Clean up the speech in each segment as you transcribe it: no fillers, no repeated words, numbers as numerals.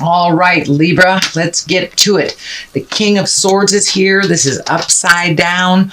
All right, Libra, let's get to it. The King of Swords is here. This is upside down.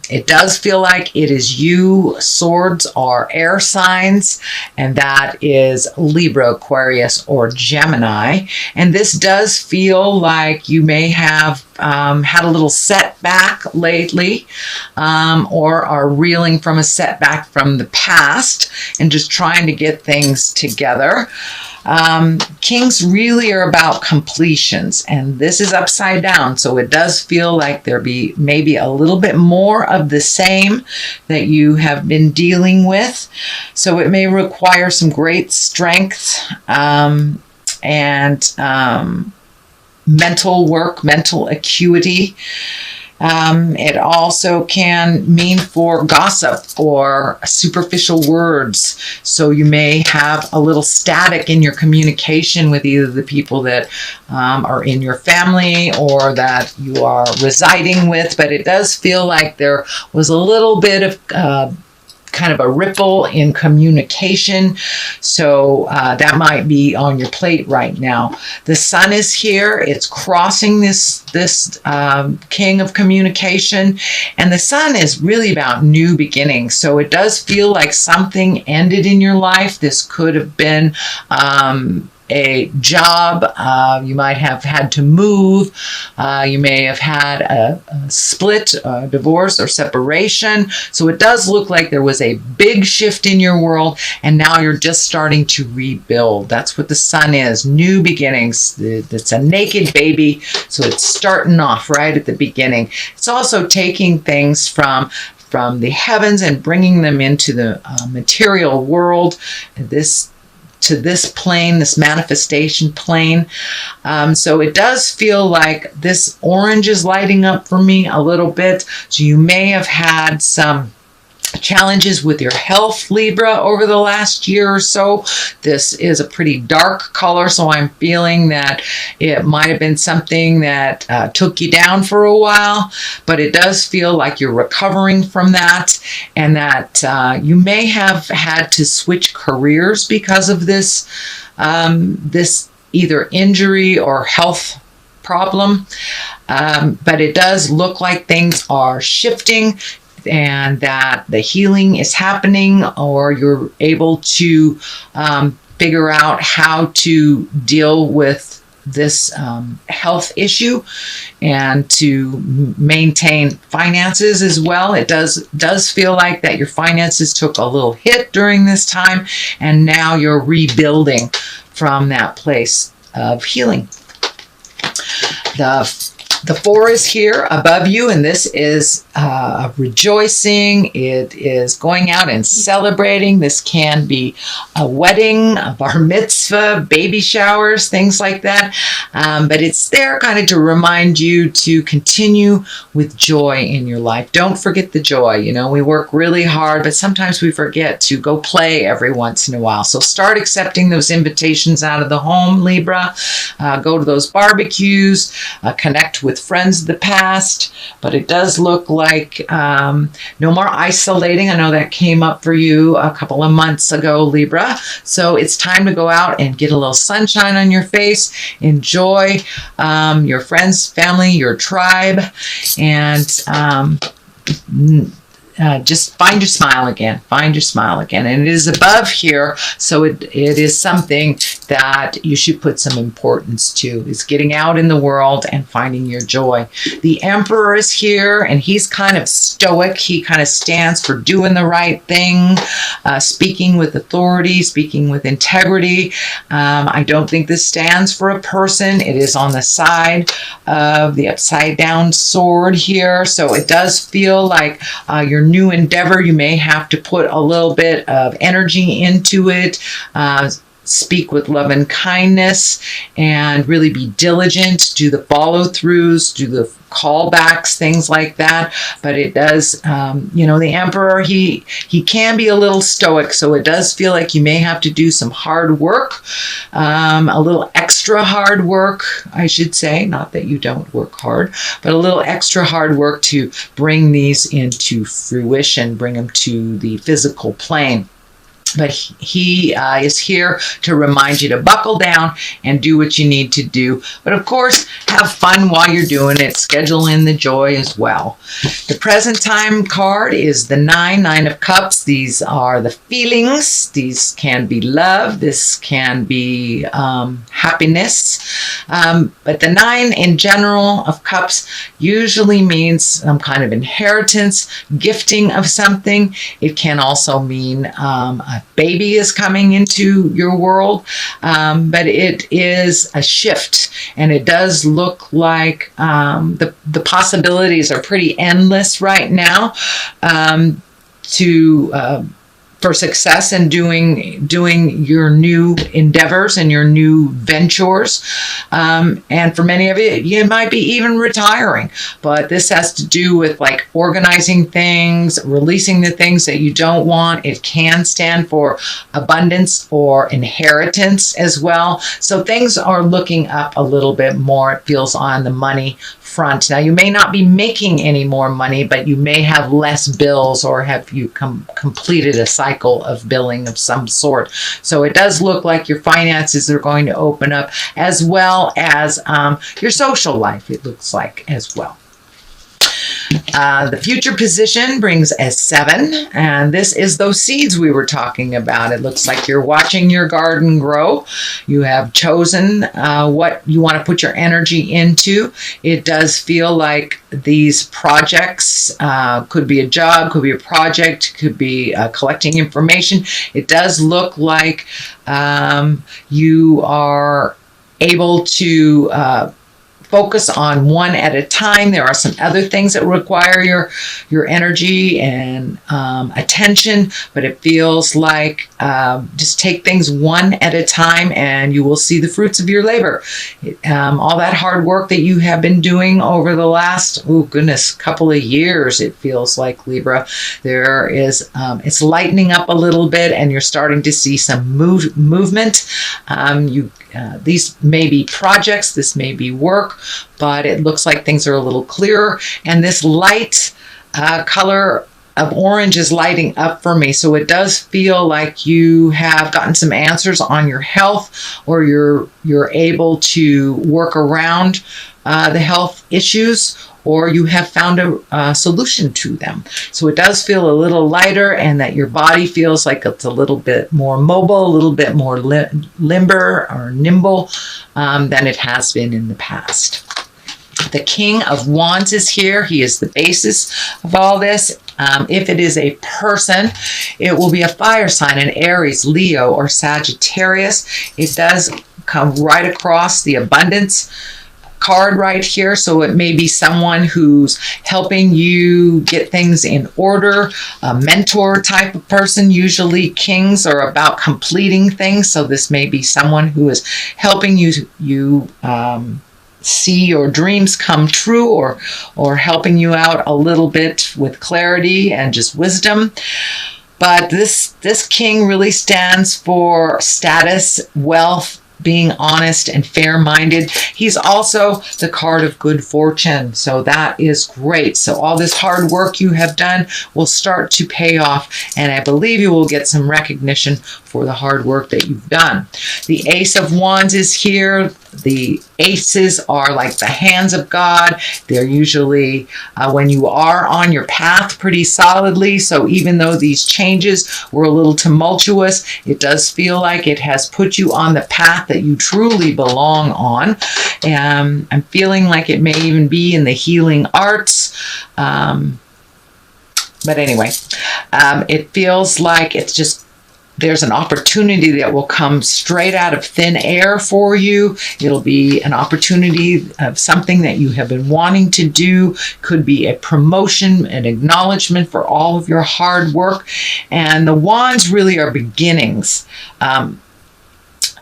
It does feel like it is you. Swords are air signs, and that is Libra, Aquarius, or Gemini. And this does feel like you may have had a little setback lately, or are reeling from a setback from the past and just trying to get things together. Kings really are about completions, and this is upside down, so it does feel like there be maybe a little bit more of the same that you have been dealing with. So it may require some great strength and mental work, mental acuity. It also can mean for gossip or superficial words. So you may have a little static in your communication with either the people that are in your family or that you are residing with. But it does feel like there was a little bit of kind of a ripple in communication. So that might be on your plate right now. The sun is here. It's crossing this king of communication. And the sun is really about new beginnings. So it does feel like something ended in your life. This could have been a job. You might have had to move. You may have had a split, a divorce, or separation. So it does look like there was a big shift in your world, and now you're just starting to rebuild. That's what the sun is, new beginnings. It's a naked baby, so it's starting off right at the beginning. It's also taking things from the heavens and bringing them into the material world. To this plane, this manifestation plane. So it does feel like this orange is lighting up for me a little bit. So you may have had some challenges with your health, Libra, over the last year or so. This is a pretty dark color, so I'm feeling that it might have been something that took you down for a while, but it does feel like you're recovering from that, and that you may have had to switch careers because of this, this either injury or health problem. But it does look like things are shifting, and that the healing is happening, or you're able to figure out how to deal with this health issue and to maintain finances as well. It does feel like that your finances took a little hit during this time, and now you're rebuilding from that place of healing. The 4 is here above you, and this is rejoicing. It is going out and celebrating. This can be a wedding, a bar mitzvah, baby showers, things like that. But it's there kind of to remind you to continue with joy in your life. Don't forget the joy. You know, we work really hard, but sometimes we forget to go play every once in a while. So start accepting those invitations out of the home, Libra. Go to those barbecues, connect with friends of the past. But it does look like no more isolating. I know that came up for you a couple of months ago, Libra. So it's time to go out and get a little sunshine on your face. Enjoy your friends, family, your tribe, and just find your smile again. Find your smile again. And it is above here, so it is something that you should put some importance to, is getting out in the world and finding your joy. The Emperor is here, and he's kind of stoic. He kind of stands for doing the right thing, speaking with authority, speaking with integrity. I don't think this stands for a person. It is on the side of the upside down sword here. So it does feel like your new endeavor, you may have to put a little bit of energy into it. Speak with love and kindness, and really be diligent. Do the follow-throughs, do the callbacks, things like that. But it does, the Emperor, he can be a little stoic, so it does feel like you may have to do some hard work, a little extra hard work, I should say. Not that you don't work hard, but a little extra hard work to bring these into fruition, bring them to the physical plane. But he is here to remind you to buckle down and do what you need to do. But of course, have fun while you're doing it. Schedule in the joy as well. The present time card is the Nine of Cups. These are the feelings. These can be love. This can be happiness. But the 9 in general of Cups usually means some kind of inheritance, gifting of something. It can also mean a baby is coming into your world, but it is a shift, and it does look like the possibilities are pretty endless right now for success in doing your new endeavors and your new ventures. And for many of you might be even retiring. But this has to do with like organizing things, releasing the things that you don't want. It can stand for abundance or inheritance as well. So things are looking up a little bit more, it feels, on the money front. Now, you may not be making any more money, but you may have less bills, or have you completed a cycle of billing of some sort. So it does look like your finances are going to open up, as well as your social life, it looks like, as well. The future position brings a 7, and this is those seeds we were talking about. It looks like you're watching your garden grow. You have chosen what you want to put your energy into. It does feel like these projects could be a job, could be a project, could be collecting information. It does look like you are able to focus on one at a time. There are some other things that require your energy and attention, but it feels like just take things one at a time and you will see the fruits of your labor. All that hard work that you have been doing over the last, couple of years, it feels like, Libra, there is, it's lightening up a little bit and you're starting to see some movement. These may be projects, this may be work, but it looks like things are a little clearer. And this light color of orange is lighting up for me. So it does feel like you have gotten some answers on your health, or you're able to work around the health issues, or you have found a solution to them. So it does feel a little lighter, and that your body feels like it's a little bit more mobile, a little bit more limber or nimble than it has been in the past. The King of Wands is here. He is the basis of all this. If it is a person, it will be a fire sign, an Aries, Leo, or Sagittarius. It does come right across the abundance card right here. So it may be someone who's helping you get things in order, a mentor type of person. Usually kings are about completing things. So this may be someone who is helping you see your dreams come true, or helping you out a little bit with clarity and just wisdom. But this king really stands for status, wealth, being honest and fair-minded. He's also the card of good fortune. So that is great. So all this hard work you have done will start to pay off, and I believe you will get some recognition for the hard work that you've done. The Ace of Wands is here. The aces are like the hands of God. They're usually when you are on your path pretty solidly. So even though these changes were a little tumultuous, it does feel like it has put you on the path that you truly belong on. I'm feeling like it may even be in the healing arts. But anyway, it feels like it's just, there's an opportunity that will come straight out of thin air for you. It'll be an opportunity of something that you have been wanting to do. Could be a promotion, an acknowledgement for all of your hard work. And the wands really are beginnings.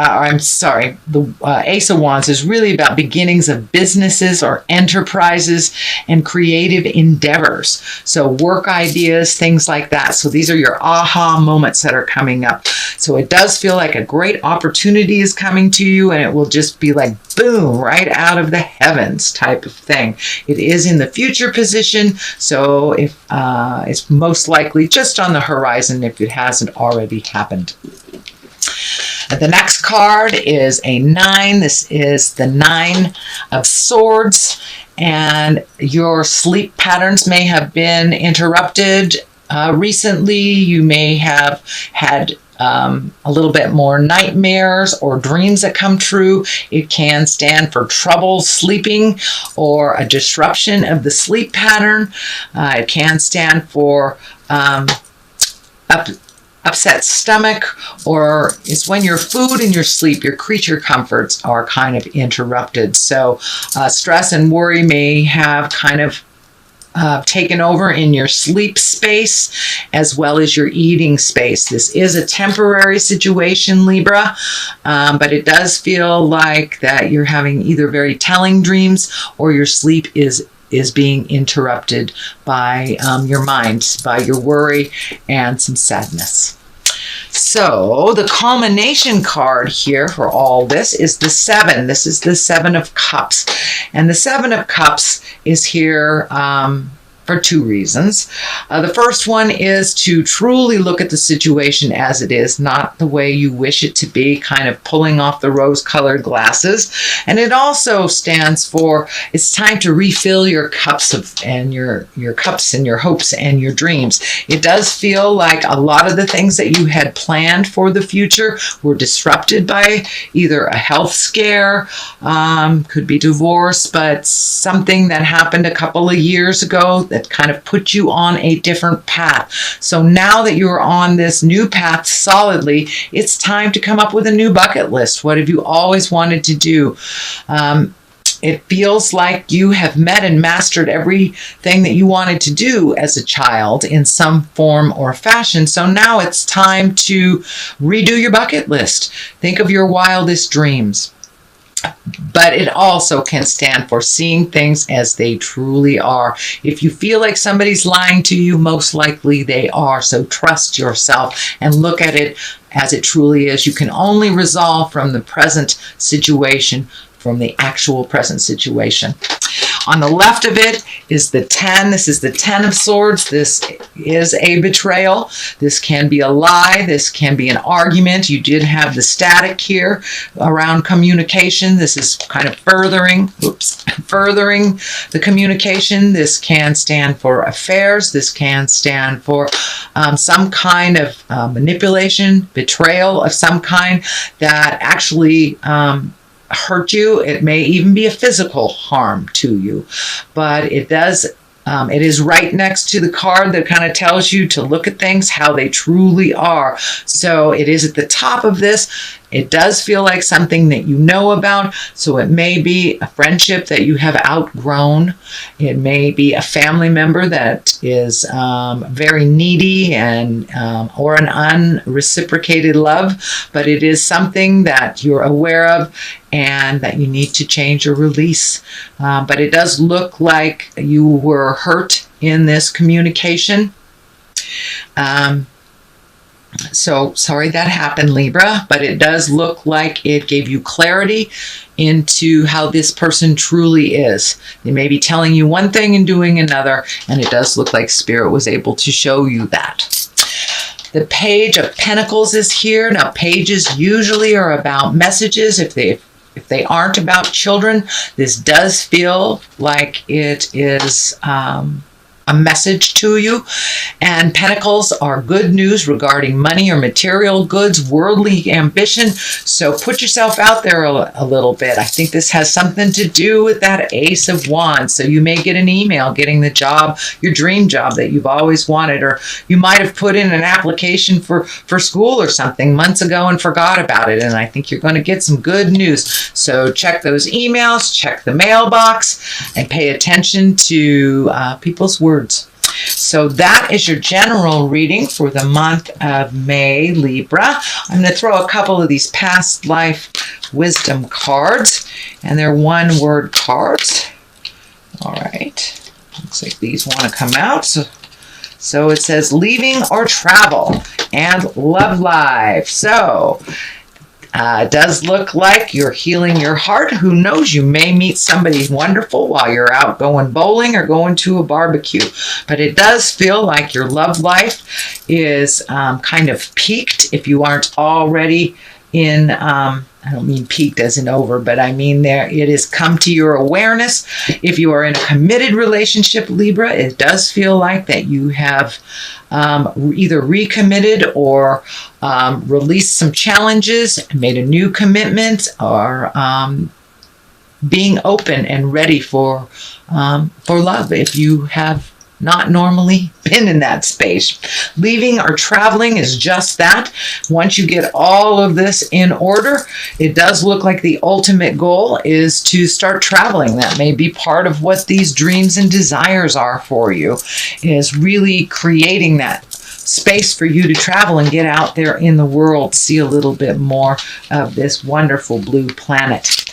I'm sorry, the Ace of Wands is really about beginnings of businesses or enterprises and creative endeavors. So work ideas, things like that. So these are your aha moments that are coming up. So it does feel like a great opportunity is coming to you, and it will just be like boom, right out of the heavens type of thing. It is in the future position, so if it's most likely just on the horizon if it hasn't already happened. The next card is a 9. This is the 9 of Swords, and your sleep patterns may have been interrupted recently. You may have had a little bit more nightmares or dreams that come true. It can stand for trouble sleeping or a disruption of the sleep pattern. It can stand for upset stomach, or it's when your food and your sleep, your creature comforts are kind of interrupted. So stress and worry may have kind of taken over in your sleep space as well as your eating space. This is a temporary situation, Libra, but it does feel like that you're having either very telling dreams or your sleep is being interrupted by your mind, by your worry and some sadness. So the culmination card here for all this is the 7. This is the 7 of Cups. And the 7 of Cups is here for 2 reasons. The first one is to truly look at the situation as it is, not the way you wish it to be, kind of pulling off the rose-colored glasses. And it also stands for it's time to refill your cups and your cups and your hopes and your dreams. It does feel like a lot of the things that you had planned for the future were disrupted by either a health scare, could be divorce, but something that happened a couple of years ago that kind of put you on a different path. So now that you're on this new path solidly, it's time to come up with a new bucket list. What have you always wanted to do? It feels like you have met and mastered everything that you wanted to do as a child in some form or fashion. So now it's time to redo your bucket list. Think of your wildest dreams. But it also can stand for seeing things as they truly are. If you feel like somebody's lying to you, most likely they are. So trust yourself and look at it as it truly is. You can only resolve from the present situation, from the actual present situation. On the left of it is the 10. This is the 10 of Swords. This is a betrayal. This can be a lie. This can be an argument. You did have the static here around communication. This is kind of furthering the communication. This can stand for affairs. This can stand for some kind of manipulation, betrayal of some kind that actually hurt you. It may even be a physical harm to you, but it does. It is right next to the card that kind of tells you to look at things how they truly are. So it is at the top of this. It does feel like something that you know about. So it may be a friendship that you have outgrown. It may be a family member that is very needy and or an unreciprocated love. But it is something that you're aware of and that you need to change or release. But it does look like you were hurt in this communication. So sorry that happened, Libra, but it does look like it gave you clarity into how this person truly is. They may be telling you one thing and doing another, and it does look like Spirit was able to show you that. The Page of Pentacles is here. Now, pages usually are about messages. If they aren't about children, this does feel like it is a message to you. And pentacles are good news regarding money or material goods, worldly ambition. So put yourself out there a little bit. I think this has something to do with that Ace of Wands. So you may get an email getting the job, your dream job that you've always wanted, or you might have put in an application for school or something months ago and forgot about it. And I think you're going to get some good news. So check those emails, check the mailbox, and pay attention to people's words. So that is your general reading for the month of May, Libra. I'm going to throw a couple of these past life wisdom cards, and they're one-word cards. All right. Looks like these want to come out. So it says leaving or travel and love life. So it does look like you're healing your heart. Who knows? You may meet somebody wonderful while you're out going bowling or going to a barbecue. But it does feel like your love life is kind of peaked if you aren't already in, I don't mean peaked as in over, but I mean it has come to your awareness. If you are in a committed relationship, Libra, it does feel like that you have either recommitted or released some challenges, made a new commitment, or being open and ready for love if you have not normally been in that space. Leaving or traveling is just that. Once you get all of this in order, it does look like the ultimate goal is to start traveling. That may be part of what these dreams and desires are for you, is really creating that space for you to travel and get out there in the world, see a little bit more of this wonderful blue planet.